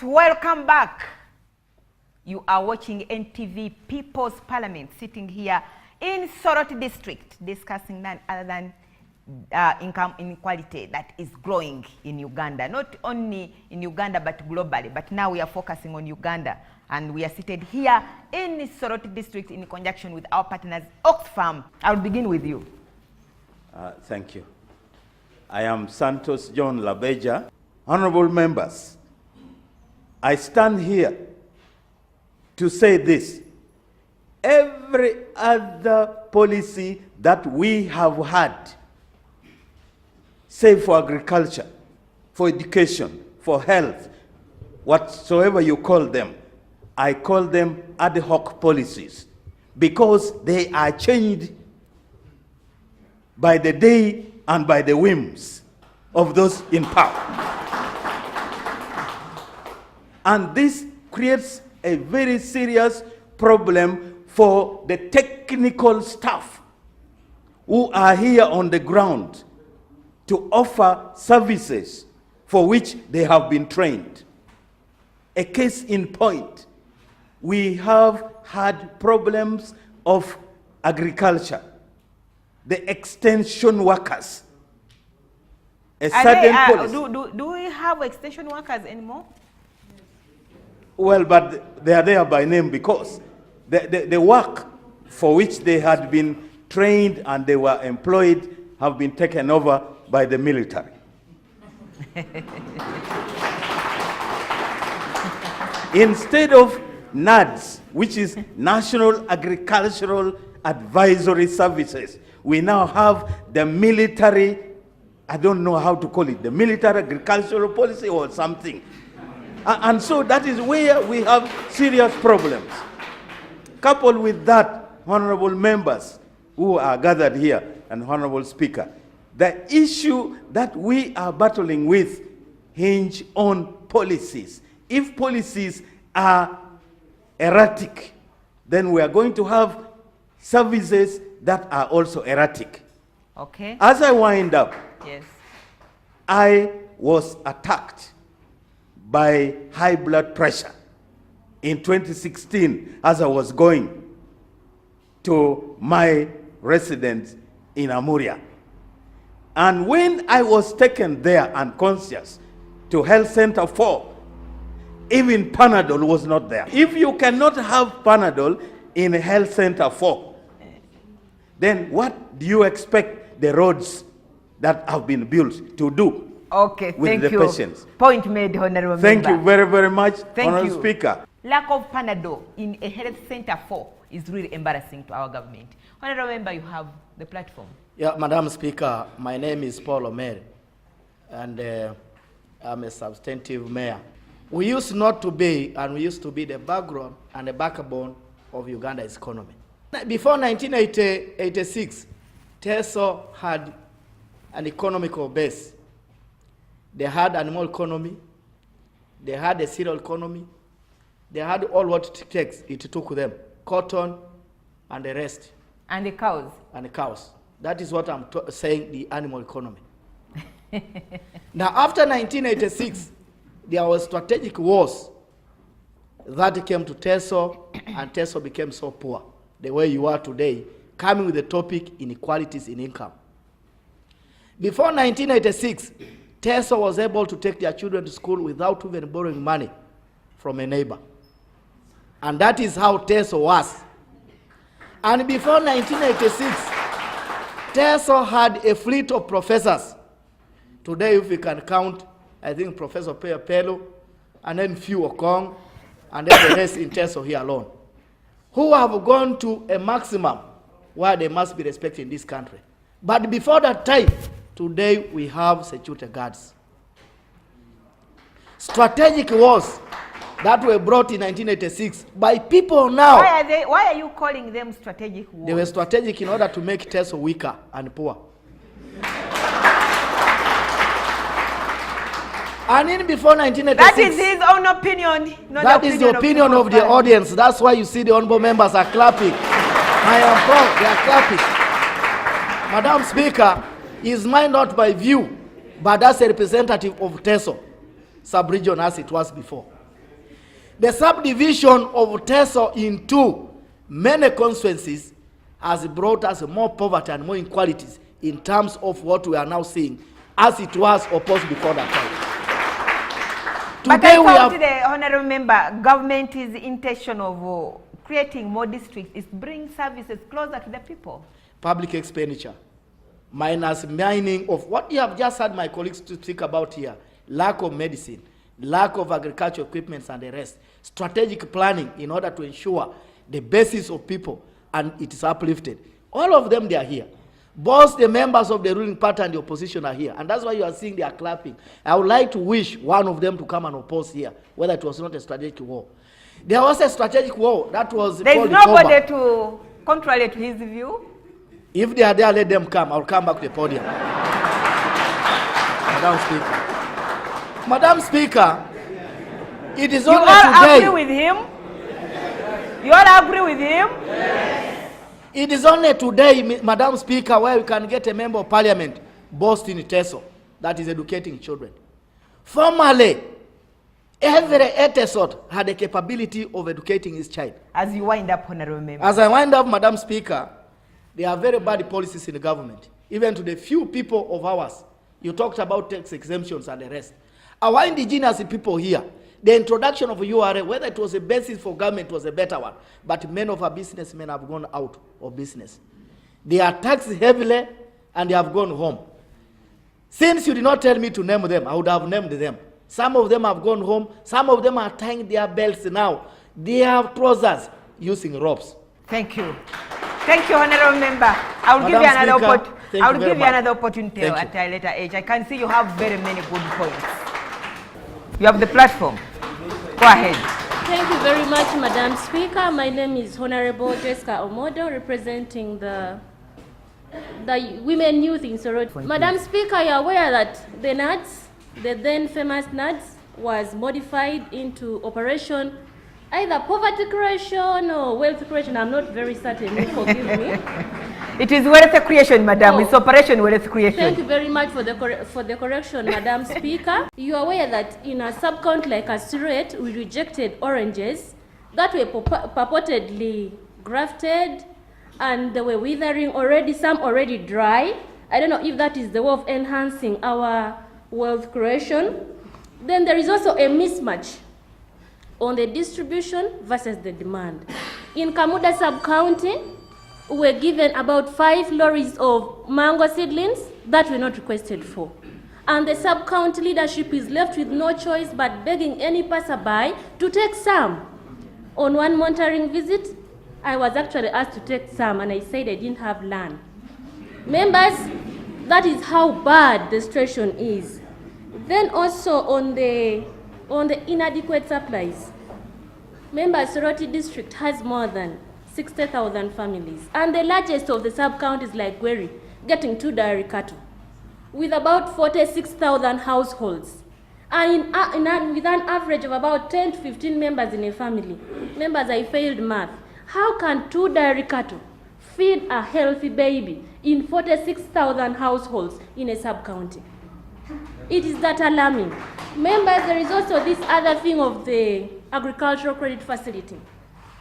welcome back. You are watching NTV People's Parliament, sitting here in Soroti district, discussing none other than income inequality that is growing in Uganda. Not only in Uganda, but globally. But now we are focusing on Uganda. And we are seated here in Soroti district in conjunction with our partners, Oxfam. I'll begin with you. Thank you. I am Santos John Labeja. Honorable members, I stand here to say this. Every other policy that we have had, say for agriculture, for education, for health, whatsoever you call them, I call them ad hoc policies because they are changed by the day and by the whims of those in power. And this creates a very serious problem for the technical staff who are here on the ground to offer services for which they have been trained. A case in point, we have had problems of agriculture, the extension workers. Do we have extension workers anymore? Well, but they are there by name because the work for which they had been trained and they were employed have been taken over by the military. Instead of NADS, which is National Agricultural Advisory Services, we now have the military, I don't know how to call it, the military agricultural policy or something. And so that is where we have serious problems. Coupled with that, honorable members who are gathered here, and honorable speaker, the issue that we are battling with hinge on policies. If policies are erratic, then we are going to have services that are also erratic. Okay. As I wind up, yes, I was attacked by high blood pressure in 2016 as I was going to my residence in Amuria. And when I was taken there unconscious to Health Center 4, even Panadol was not there. If you cannot have Panadol in Health Center 4, then what do you expect the roads that have been built to do? Okay, with the patients? Point made, Honorable Thank Member. you very, very much, Honorable Speaker. Lack of Panadol in a Health Center 4 is really embarrassing to our government. Honorable Member, you have the platform. Yeah, Madam Speaker, my name is Paul Omer, and I'm a substantive mayor. We used not to be, and we used to be the background and the backbone of Uganda's economy. Before 1986, Teso had an economical base. They had animal economy, they had a cereal economy, they had all what it takes, it took them, cotton and the rest. And the cows. And the cows. That is what I'm saying, the animal economy. Now, after 1986, there was strategic wars that came to Teso, and Teso became so poor, the way you are today, coming with the topic inequalities in income. Before 1986, Teso was able to take their children to school without even borrowing money from a neighbor. And that is how Teso was. And before 1986, Teso had a fleet of professors. Today, if we can count, I think Professor Pelo, and then few Okong, and then the rest in Teso here alone, who have gone to a maximum where they must be respected in this country. But before that time, today we have security guards. Strategic wars that were brought in 1986 by people now. Why are you calling them strategic wars? They were strategic in order to make Teso weaker and poor. And in before 1986... That is his own opinion. That is the opinion of the audience. That's why you see the honorable members are clapping. I am proud, they are clapping. Madam Speaker, is mine not by view, but as a representative of Teso, sub-region as it was before. The subdivision of Teso into many constituencies has brought us more poverty and more inequalities in terms of what we are now seeing, as it was opposed before that time. But I thought the honorable member, government's intention of creating more districts is to bring services closer to the people. Public expenditure, minus mining of what you have just had my colleagues to speak about here, lack of medicine, lack of agricultural equipment and the rest, strategic planning in order to ensure the basis of people and it is uplifted. All of them, they are here. Both the members of the ruling party and the opposition are here, and that's why you are seeing they are clapping. I would like to wish one of them to come and oppose here, whether it was not a strategic war. There was a strategic war that was. There is nobody to contrary to his view. If they are there, let them come. I'll come back to the podium. Madam Speaker. Madam Speaker, it is only today. You all agree with him? You all agree with him? Yes. It is only today, Madam Speaker, where we can get a member of parliament boast in Teso that is educating children. Formerly, every Etesot had the capability of educating his child. As you wind up, honorable member. As I wind up, Madam Speaker, there are very bad policies in the government. Even to the few people of ours, you talked about tax exemptions and the rest. Our indigenous people here, the introduction of URA, whether it was a basis for government, was a better one. But many of our businessmen have gone out of business. They are taxed heavily and they have gone home. Since you did not tell me to name them, I would have named them. Some of them have gone home. Some of them are tying their belts now. They have trousers using ropes. Thank you. Thank you, honorable member. I will give you another opportunity at a later age. I can see you have very many good points. You have the platform. Go ahead. Thank you very much, Madam Speaker. My name is Honorable Jessica Omodo, representing the women youth in Soroti. Madam Speaker, you are aware that the NADS, the then famous NADS, was modified into Operation either poverty creation or wealth creation. I'm not very certain. You forgive me. It is wealth creation, madam. It's Operation Wealth Creation. Thank you very much for the correction, Madam Speaker. You are aware that in a sub-county like Soroti, we rejected oranges that were purportedly grafted and they were withering already, some already dry. I don't know if that is the way of enhancing our wealth creation. Then there is also a mismatch on the distribution versus the demand. In Kamuda sub-county, we were given about 5 lorries of mango seedlings that were not requested for. And the sub-county leadership is left with no choice but begging any passerby to take some. On one monitoring visit, I was actually asked to take some and I said I didn't have land. Members, that is how bad the situation is. Then also on the inadequate supplies. Members, Soroti district has more than 60,000 families, and the largest of the sub-counties like Gweri, getting 2 dairy cattle, with about 46,000 households, and with an average of about 10 to 15 members in a family. Members, I failed math. How can 2 dairy cattle feed a healthy baby in 46,000 households in a sub-county? It is that alarming. Members, there is also this other thing of the agricultural credit facility.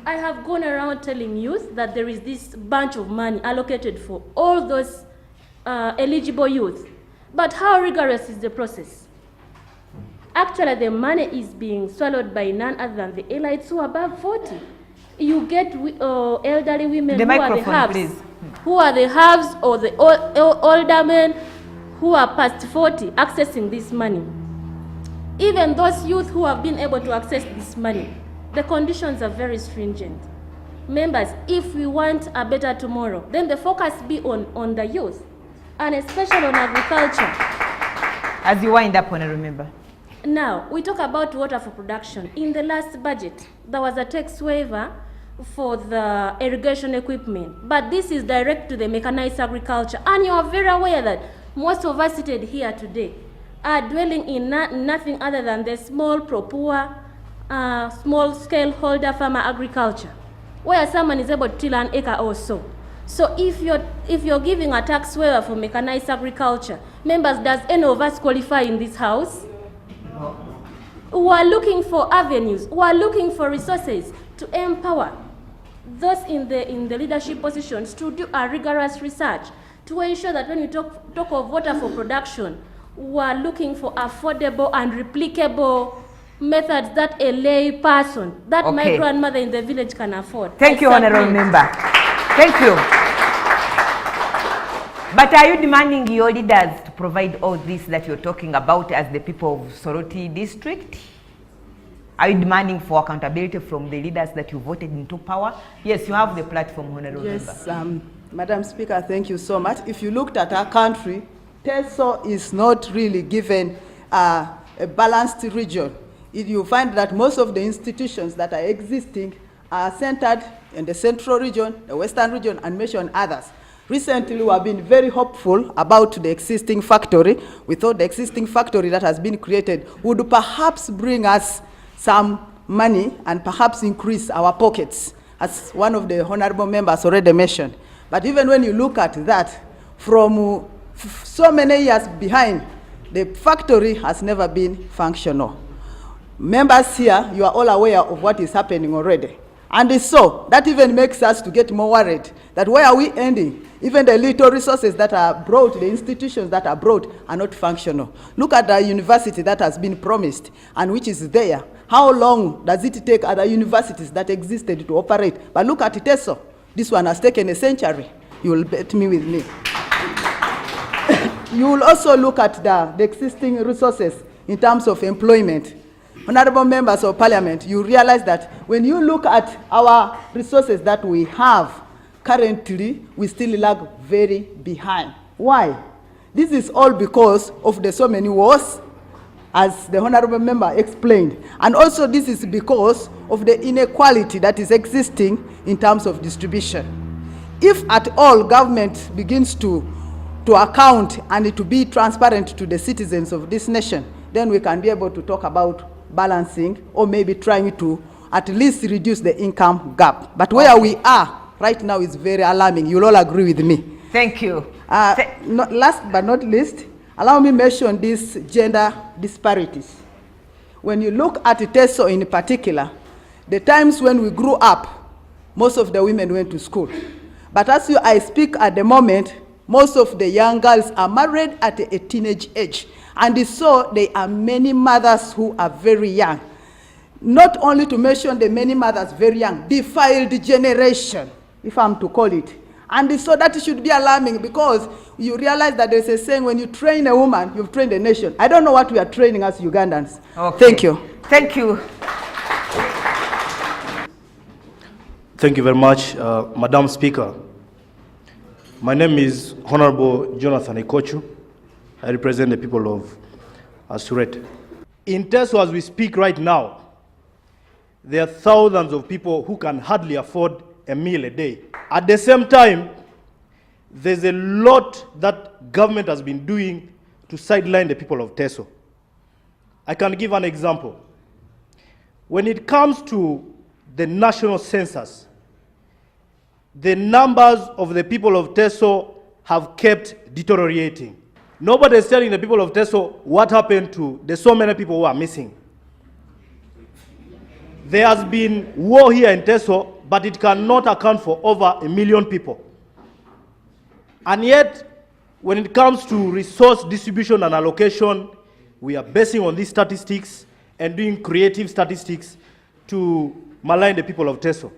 I have gone around telling youth that there is this bunch of money allocated for all those eligible youth. But how rigorous is the process? Actually, the money is being swallowed by none other than the elites who are above 40. You get elderly women who are the halves, or the older men who are past 40 accessing this money. Even those youth who have been able to access this money, the conditions are very stringent. Members, if we want a better tomorrow, then the focus be on the youth, and especially on agriculture. As you wind up, honorable member. Now, we talk about water for production. In the last budget, there was a tax waiver for the irrigation equipment, but this is direct to the mechanized agriculture. And you are very aware that most of us seated here today are dwelling in nothing other than the small pro-poor, small-scale holder farmer agriculture, where someone is able to till an acre or so. So if you're giving a tax waiver for mechanized agriculture, members, does any of us qualify in this house? who are looking for avenues, who are looking for resources to empower those in the leadership positions to do a rigorous research to ensure that when you talk of water for production, we are looking for affordable and replicable methods that a lay person, that my grandmother in the village can afford. Thank you, Honorable Member. Thank you. But are you demanding your leaders to provide all this that you're talking about as the people of Soroti district? Are you demanding for accountability from the leaders that you voted into power? Yes, you have the platform, Honorable Member. Yes, Madam Speaker, thank you so much. If you looked at our country, Teso is not really given a balanced region. You find that most of the institutions that are existing are centered in the central region, the western region, and mention others. Recently, we have been very hopeful about the existing factory. We thought the existing factory that has been created would perhaps bring us some money and perhaps increase our pockets, as one of the honorable members already mentioned. But even when you look at that, from so many years behind, the factory has never been functional. Members here, you are all aware of what is happening already. And so, that even makes us to get more worried that where are we ending? Even the little resources that are brought, the institutions that are brought are not functional. Look at the university that has been promised and which is there. How long does it take other universities that existed to operate? But look at Teso. This one has taken a century. You will bet me with me. You will also look at the existing resources in terms of employment. Honorable members of parliament, you realize that when you look at our resources that we have currently, we still lag very behind. Why? This is all because of the so many wars, as the honorable member explained. And also this is because of the inequality that is existing in terms of distribution. If at all government begins to account and to be transparent to the citizens of this nation, then we can be able to talk about balancing or maybe trying to at least reduce the income gap. But where we are right now is very alarming. You'll all agree with me. Thank you. Last but not least, allow me to mention these gender disparities. When you look at Teso in particular, the times when we grew up, most of the women went to school. But as I speak at the moment, most of the young girls are married at a teenage age. And so there are many mothers who are very young. Not only to mention the many mothers very young, defiled generation, if I'm to call it. And so that should be alarming because you realize that there's a saying, when you train a woman, you've trained a nation. I don't know what we are training as Ugandans. Okay. Thank you. Thank you. Thank you very much, Madam Speaker. My name is Honorable Jonathan Ikochu. I represent the people of Soroti. In Teso, as we speak right now, there are thousands of people who can hardly afford a meal a day. At the same time, there's a lot that government has been doing to sideline the people of Teso. I can give an example. When it comes to the national census, the numbers of the people of Teso have kept deteriorating. Nobody is telling the people of Teso what happened to the so many people who are missing. There has been war here in Teso, but it cannot account for over 1 million people. And yet, when it comes to resource distribution and allocation, we are basing on these statistics and doing creative statistics to malign the people of Teso.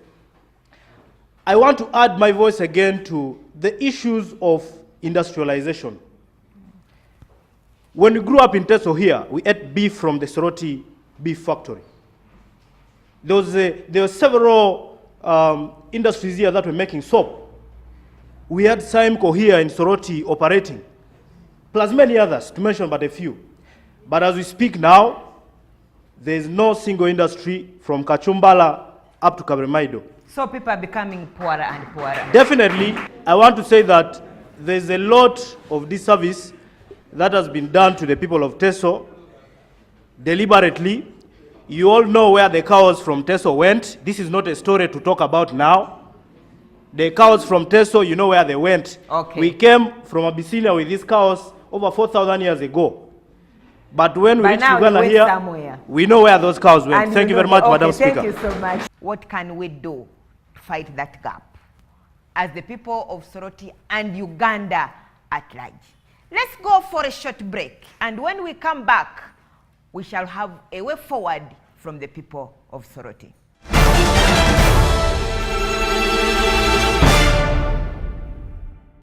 I want to add my voice again to the issues of industrialization. When we grew up in Teso here, we ate beef from the Soroti beef factory. There were several industries here that were making soap. We had Saimco here in Soroti operating, plus many others, to mention but a few. But as we speak now, there is no single industry from Kachumbala up to Kabremaido. So people are becoming poorer and poorer. Definitely, I want to say that there's a lot of disservice that has been done to the people of Teso deliberately. You all know where the cows from Teso went. This is not a story to talk about now. The cows from Teso, you know where they went. Okay. We came from Abyssinia with these cows over 4,000 years ago. But when we reached Uganda here, We know where those cows went. And Thank you very much, okay, Madam Speaker. Thank you so much. What can we do to fight that gap as the people of Soroti and Uganda at large? Let's go for a short break. And when we come back, we shall have a way forward from the people of Soroti.